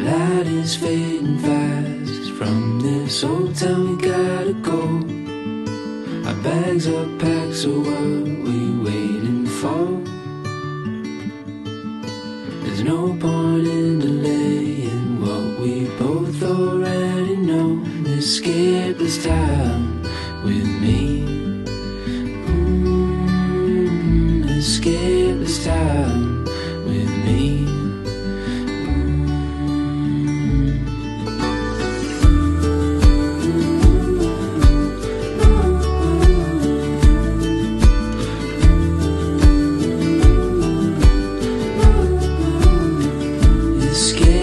light is fading fast. From this old town we gotta go. Our bags are packed, so what we waiting for? There's no point in delaying what we both already know. Escape this time with me. Escape this time with me. Escape